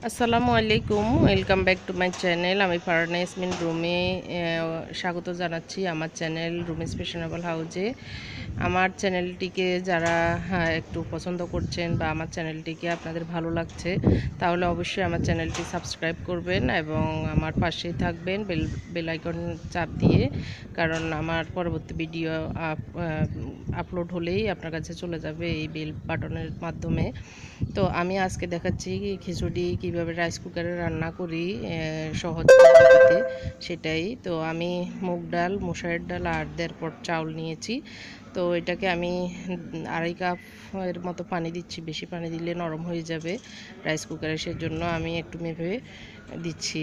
আসসালামু আলাইকুম, welcome back to my channel. আমি ফারহানা ইয়াসমিন রুমে স্বাগত জানাচ্ছি আমার চ্যানেল রুমিস ফ্যাশনেবল হাউজে। আমার চ্যানেলটিকে যারা একটু পছন্দ করছেন বা আমার চ্যানেলটিকে আপনাদের ভালো লাগছে, তাহলে অবশ্যই আমার চ্যানেলটি সাবস্ক্রাইব করবেন এবং আমার পাশেই থাকবেন বেল আইকন চাপ দিয়ে, কারণ আমার পরবর্তী ভিডিও আপলোড হলেই আপনার কাছে চলে যাবে এই বেল বাটনের মাধ্যমে। তো আমি আজকে দেখাচ্ছি খিচুড়ি কিভাবে রাইস কুকারে রান্না করি সহজ পদ্ধতিতে, সেটাই। তো আমি মুগ ডাল, মসুরের ডাল আর 1.5 পট চাউল নিয়েছি। তো এটাকে আমি 2.5 কাপ এর মতো পানি দিচ্ছি। বেশি পানি দিলে নরম হয়ে যাবে রাইস কুকারে, সেজন্য আমি একটু মেপে দিচ্ছি।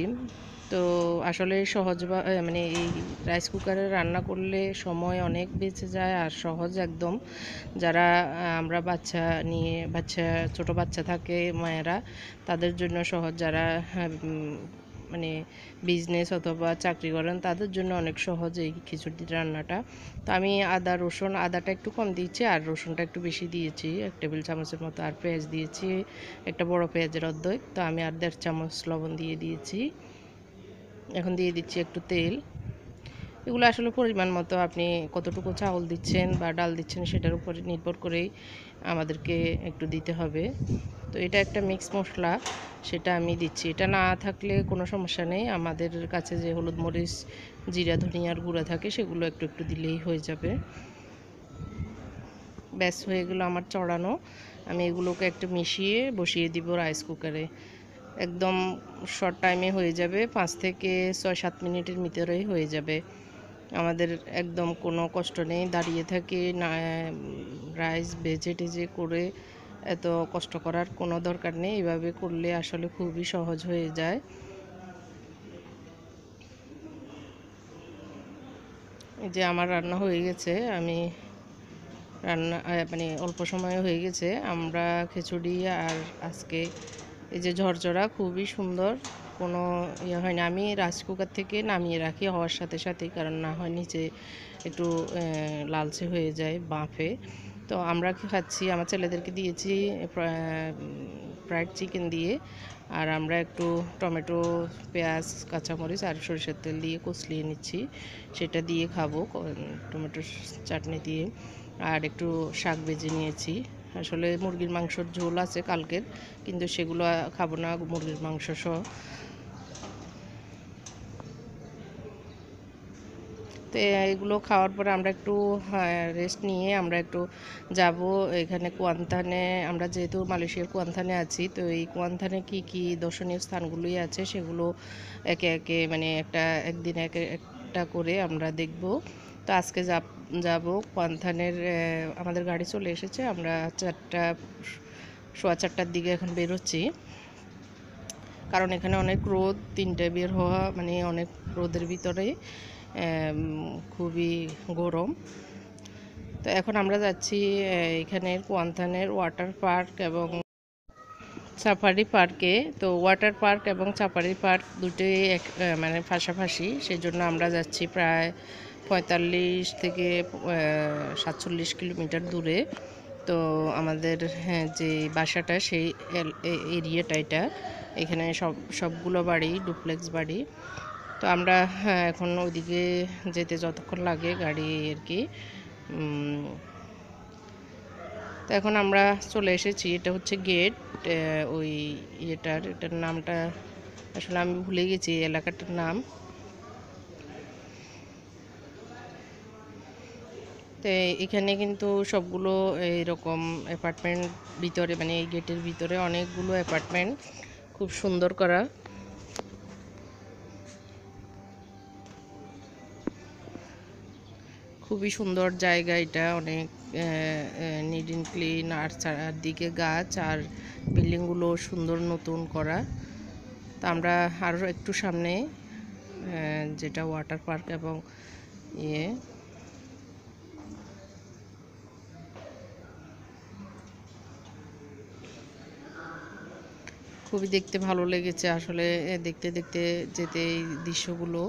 তো আসলে সহজ মানে এই রাইস কুকারে রান্না করলে সময় অনেক বেঁচে যায় আর সহজ একদম। যারা আমরা ছোট বাচ্চা থাকে মায়েরা, তাদের জন্য সহজ। যারা মানে বিজনেস অথবা চাকরি করেন, তাদের জন্য অনেক সহজ এই খিচুড়ি রান্নাটা। তো আমি আদাটা একটু কম দিয়েছি আর রসুনটা একটু বেশি দিয়েছি, 1 টেবিল চামচের মতো। আর পেঁয়াজ দিয়েছি একটা বড় পেঁয়াজের অর্ধেক। তো আমি আর 1.5 চামচ লবণ দিয়ে দিয়েছি। এখন দিয়ে দিচ্ছি একটু তেল। এগুলো আসলে পরিমাণ মতো আপনি কতটুকু চাউল দিচ্ছেন বা ডাল দিচ্ছেন সেটার উপরে নির্ভর করেই আমাদেরকে একটু দিতে হবে। তো এটা একটা মিক্স মশলা, সেটা আমি দিচ্ছি। এটা না থাকলে কোনো সমস্যা নেই, আমাদের কাছে যে হলুদ মরিচ, জিরা, ধনিয়ার গুঁড়া থাকে সেগুলো একটু একটু দিলেই হয়ে যাবে। ব্যাস হয়ে গেলো আমার চড়ানো। আমি এগুলোকে একটু মিশিয়ে বসিয়ে দিব রাইস কুকারে। একদম শর্ট টাইমে হয়ে যাবে, 5 থেকে 6-7 মিনিটের ভিতরেই হয়ে যাবে। আমাদের একদম কোনো কষ্ট নেই, দাঁড়িয়ে থেকে না রাইস ভেজে টেজে করে এত কষ্ট করার কোনো দরকার নেই। এভাবে করলে আসলে খুবই সহজ হয়ে যায়। এই যে আমার রান্না হয়ে গেছে, আমি রান্না মানে অল্প সময়ে হয়ে গেছে। আমরা খিচুড়ি আর আজকে এই যে ঝরঝরা খুবই সুন্দর, কোনো ইয়ে হয় না। আমি রাইস কুকার থেকে নামিয়ে রাখি হওয়ার সাথে সাথেই, কারণ না হয় নিচে একটু লালচে হয়ে যায় বাফে। তো আমরা খাচ্ছি, আমার ছেলেদেরকে দিয়েছি ফ্রাইড চিকেন দিয়ে। আর আমরা একটু টমেটো, পেঁয়াজ, কাঁচামরিচ আর সরিষার তেল দিয়ে কষলিয়ে নিচ্ছি, সেটা দিয়ে খাবো টমেটোর চাটনি দিয়ে। আর একটু শাক ভেজে নিয়েছি। আসলে মুরগির মাংসর ঝোল আছে কালকের, কিন্তু সেগুলো খাবো না মুরগির মাংস সহ। তো এগুলো খাওয়ার পরে আমরা একটু রেস্ট নিয়ে আমরা একটু যাব এখানে কুয়ান্থানে। আমরা যেহেতু মালয়েশিয়ার কুয়ান্থানে আছি, তো এই কুয়ান্থানে কি কি দর্শনীয় স্থানগুলোই আছে সেগুলো একে একে মানে একদিন একটা করে আমরা দেখব। তো আজকে যাব কুয়ান্থানের। আমাদের গাড়ি চলে এসেছে, আমরা 4:15 দিকে এখন বেরোচ্ছি, কারণ এখানে অনেক রোদ। 3টায় বের হওয়া মানে অনেক রোদের ভিতরে খুবই গরম। তো এখন আমরা যাচ্ছি এখানের কুয়ান্থানের ওয়াটার পার্ক এবং সাফারি পার্কে। তো ওয়াটার পার্ক এবং সাফারি পার্ক দুটোই মানে পাশাপাশি, সেজন্য আমরা যাচ্ছি প্রায় 45 থেকে 47 কিলোমিটার দূরে। তো আমাদের যে বাসাটা সেই এরিয়াটা এটা, এখানে সবগুলো বাড়ি ডুপ্লেক্স বাড়ি। তো আমরা এখন ওইদিকে যেতে যতক্ষণ লাগে গাড়ি আর কি। তো এখন আমরা চলে এসেছি, এটা হচ্ছে গেট। ওই এটার নামটা আসলে আমি ভুলে গেছি, এলাকাটার নাম। তো এখানে কিন্তু সবগুলো এরকম অ্যাপার্টমেন্ট ভিতরে, মানে এই গেটের ভিতরে অনেকগুলো অ্যাপার্টমেন্ট, খুব সুন্দর করা। খুবই সুন্দর জায়গা এটা, অনেক নিট অ্যান্ড ক্লিন। আর চারদিকে গাছ আর বিল্ডিংগুলো সুন্দর নতুন করা। তো আমরা আরও একটু সামনে যেটা ওয়াটার পার্ক এবং ইয়ে, খুবই দেখতে ভালো লেগেছে আসলে। দেখতে দেখতে যেতে এই দৃশ্যগুলো,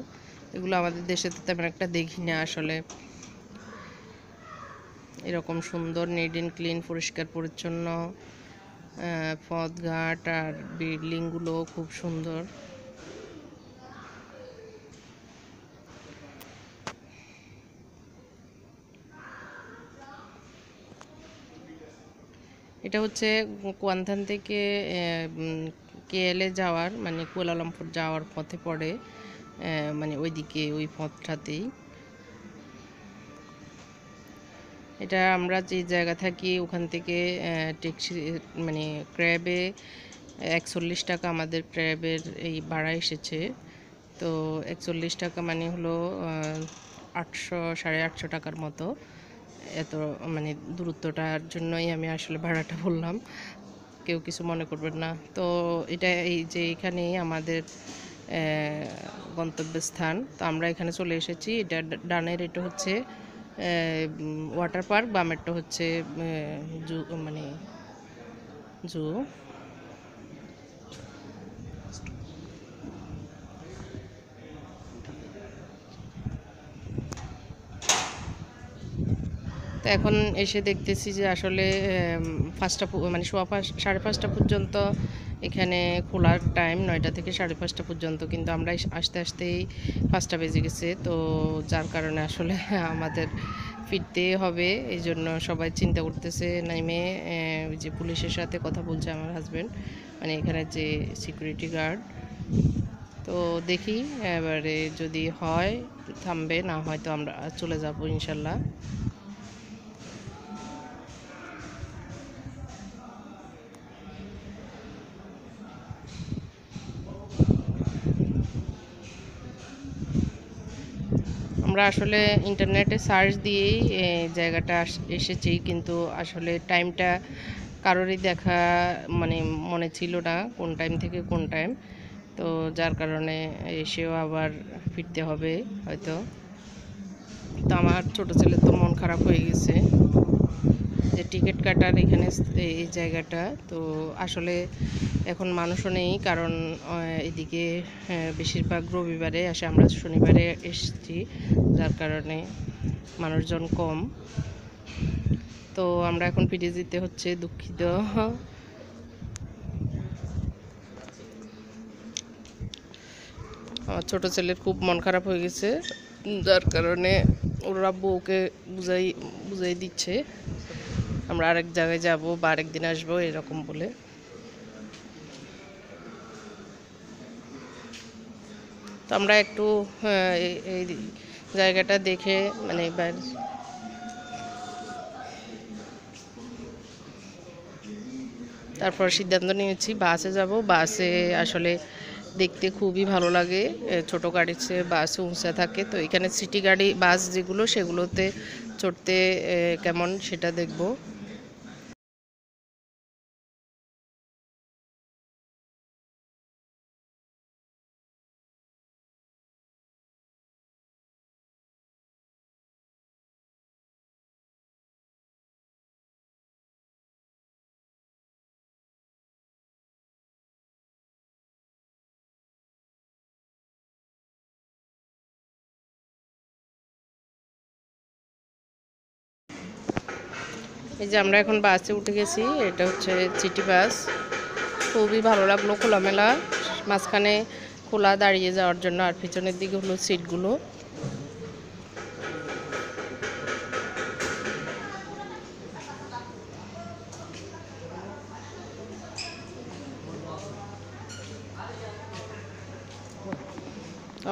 এগুলো আমাদের দেশে তো তেমন একটা দেখি না আসলে। এরকম সুন্দর নিট অ্যান্ড ক্লিন, পরিষ্কার পরিচ্ছন্ন পথঘাট আর বিল্ডিংগুলো খুব সুন্দর। এটা হচ্ছে কোয়ান্থান থেকে কেএলএ যাওয়ার মানে কুয়ালালামপুর যাওয়ার পথে পড়ে, মানে ওইদিকে ওই পথটাতেই। এটা আমরা যে জায়গা থাকি ওখান থেকে ট্যাক্সি মানে ক্র্যাবে 41 টাকা আমাদের ক্র্যাবের এই ভাড়া এসেছে। তো 41 টাকা মানে হলো 800 850 টাকার মতো। এত মানে দূরত্বটার জন্যই আমি আসলে ভাড়াটা বললাম, কেউ কিছু মনে করবেন না। তো এটা এই যে এখানেই আমাদের গন্তব্যস্থান। তো আমরা এখানে চলে এসেছি। এটা ডানের এটা হচ্ছে ওয়াটার পার্ক, বামেরটা হচ্ছে জু মানে জু। তো এখন এসে দেখতেছি যে আসলে 5টা মানে সোয়া 5:30 পর্যন্ত এখানে খোলার টাইম, 9টা থেকে 5:30 পর্যন্ত, কিন্তু আমরা আসতে আসতেই 5টা বেজে গেছে। তো যার কারণে আসলে আমাদের ফিরতে হবে। এই জন্য সবাই চিন্তা করতেছে, নেমে ওই যে পুলিশের সাথে কথা বলছে আমার হাজব্যান্ড, মানে এখানে যে সিকিউরিটি গার্ড। তো দেখি এবারে যদি হয় থামবে, না হয় তো আমরা চলে যাব ইনশাল্লাহ। আমরা আসলে ইন্টারনেটে সার্চ দিয়েই জায়গাটা এসেছি, কিন্তু আসলে টাইমটা কারোরই দেখা মানে মনে ছিল না কোন টাইম থেকে কোন টাইম। তো যার কারণে এসেও আবার ফিরতে হবে হয়তো। তো আমার ছোট ছেলে তো মন খারাপ হয়ে গেছে যে টিকিট কাটার এখানে এই জায়গাটা। তো আসলে এখন মানুষও নেই, কারণ এদিকে বেশিরভাগ রবিবারে আসে, আমরা শনিবারে এসেছি, যার কারণে মানুষজন কম। তো আমরা এখন ফিরে যেতে হচ্ছে, দুঃখিত। আমার ছোটো ছেলের খুব মন খারাপ হয়ে গেছে, যার কারণে ওরা বউকে বুঝাই দিচ্ছে আমরা আরেক জায়গায় যাব বা আরেকদিন আসবো এরকম বলে। তো আমরা একটু এই জায়গাটা দেখে মানে তারপর সিদ্ধান্ত নিয়েছি বাসে যাব। বাসে আসলে দেখতে খুবই ভালো লাগে, ছোট গাড়ির চেয়ে বাসে উঁচা থাকে। তো এখানে সিটি গাড়ি বাস যেগুলো সেগুলোতে চড়তে কেমন সেটা দেখব। এই যে আমরা এখন বাসে উঠে গেছি, এটা হচ্ছে সিটি বাস। খুবই ভালো লাগলো, খোলামেলা, মাঝখানে খোলা দাঁড়িয়ে যাওয়ার জন্য, আর পিছনের দিকে হলো সিটগুলো।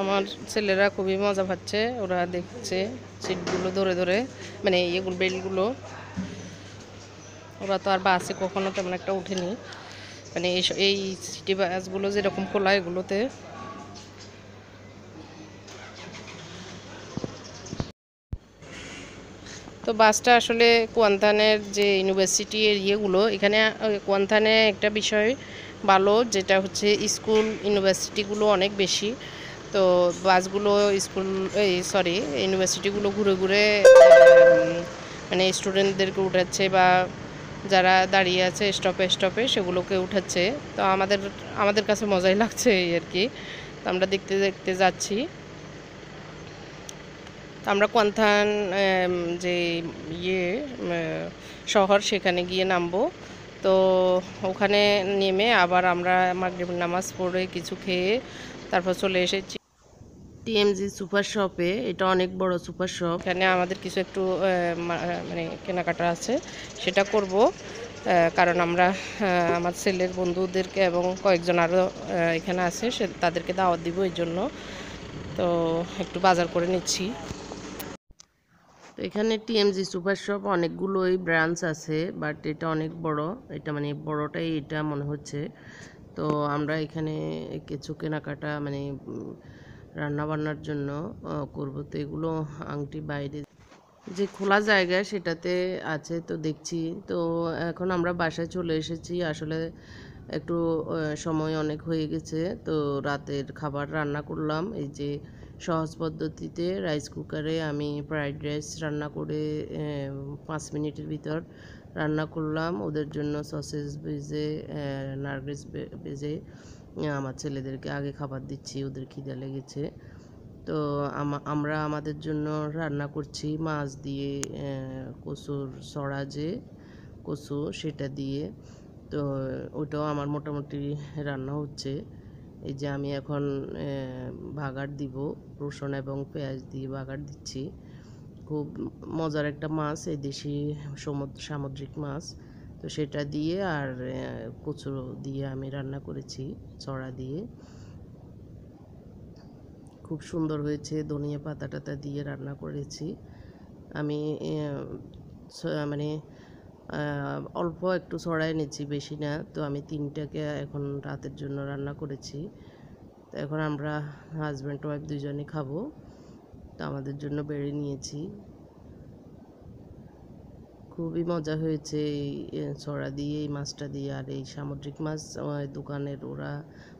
আমার ছেলেরা খুবই মজা পাচ্ছে, ওরা দেখছে সিটগুলো ধরে ধরে, মানে এগুলো বেল্টগুলো। ওরা তো আর বাসে কখনো তেমন একটা উঠেনি, মানে এই সিটি বাসগুলো যেরকম খোলা এগুলোতে। তো বাসটা আসলে কোয়ান্থানের যে ইউনিভার্সিটি এরিয়াগুলো, এখানে কোয়ান্থানে একটা বিষয় ভালো, যেটা হচ্ছে স্কুল ইউনিভার্সিটিগুলো অনেক বেশি। তো বাসগুলো স্কুল ইউনিভার্সিটিগুলো ঘুরে ঘুরে মানে স্টুডেন্টদেরকে উঠাচ্ছে, বা যারা দাঁড়িয়ে আছে স্টপে স্টপে সেগুলোকে উঠাচ্ছে। তো আমাদের কাছে মজাই লাগছে এই আর কি। তো আমরা দেখতে দেখতে যাচ্ছি। আমরা কোয়ান্থান যে শহর সেখানে গিয়ে নামবো। তো ওখানে নেমে আবার আমরা মাগরিবের নামাজ পড়ে কিছু খেয়ে তারপর চলে এসেছি টিএমজি সুপার শপে। এটা অনেক বড় সুপার শপ, এখানে আমাদের কিছু একটু মানে কেনাকাটা আছে, সেটা করব। কারণ আমরা আমার ছেলের বন্ধুদেরকে এবং কয়েকজন আরও এখানে আছে, তাদেরকে দাওয়াত দিব এই জন্য। তো একটু বাজার করে নিচ্ছি। তো এখানে টিএমজি সুপার শপ অনেকগুলোই ব্রাঞ্চ আছে, বাট এটা অনেক বড়, এটা মানে বড়টাই এটা মনে হচ্ছে। তো আমরা এখানে কিছু কেনাকাটা মানে রান্না বান্নার জন্য করব। তো এগুলো আংটি বাইরে যে খোলা জায়গা সেটাতে আছে, তো দেখছি। তো এখন আমরা বাসায় চলে এসেছি। আসলে একটু সময় অনেক হয়ে গেছে, তো রাতের খাবার রান্না করলাম। এই যে সহজ পদ্ধতিতে রাইস কুকারে আমি ফ্রাইড রাইস রান্না করে 5 মিনিটের ভিতর রান্না করলাম। ওদের জন্য সসেজ ভেজে নারকেল ভেজে আমার ছেলেদেরকে আগে খাবার দিচ্ছি, ওদের খিদে লেগেছে। তো আমরা আমাদের জন্য রান্না করছি মাছ দিয়ে, কচুর ছড়া যে কচু সেটা দিয়ে। তো ওটাও আমার মোটামুটি রান্না হচ্ছে। এই যে আমি এখন বাগার দিব, রসুন এবং পেঁয়াজ দিয়ে বাগার দিচ্ছি। খুব মজার একটা মাছ, এই দেশি সামুদ্রিক মাছ। তো সেটা দিয়ে আর কচু দিয়ে আমি রান্না করেছি ছড়া দিয়ে। খুব সুন্দর হয়েছে, ধনিয়া পাতা টাতা দিয়ে রান্না করেছি আমি। মানে অল্প একটু ছড়াই নিচ্ছি, বেশি না। তো আমি 3টাকে এখন রাতের জন্য রান্না করেছি। তো এখন আমরা হাজব্যান্ড ওয়াইফ দুজনে খাবো, তো আমাদের জন্য বেড়ে নিয়েছি। খুবই মজা হয়েছে এই ছড়া দিয়ে, এই মাছটা দিয়ে। আর এই সামুদ্রিক মাছ দোকানের ওরা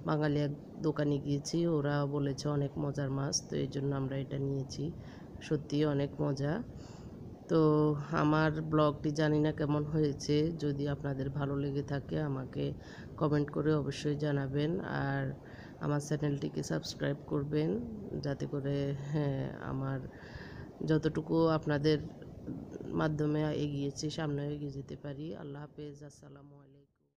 বাঙালি এক দোকানে গিয়েছি, ওরা বলেছে অনেক মজার মাছ, তো এই জন্য আমরা এটা নিয়েছি। সত্যি অনেক মজা। তো আমার ব্লগটি জানি না কেমন হয়েছে, যদি আপনাদের ভালো লেগে থাকে আমাকে কমেন্ট করে অবশ্যই জানাবেন। আর আমার চ্যানেলটিকে সাবস্ক্রাইব করবেন, যাতে করে আমার যতটুকু আপনাদের মাধ্যমে এগিয়েছি সামনে এগিয়ে যেতে পারি। আল্লাহ হাফেজ, আসসালামু আলাইকুম।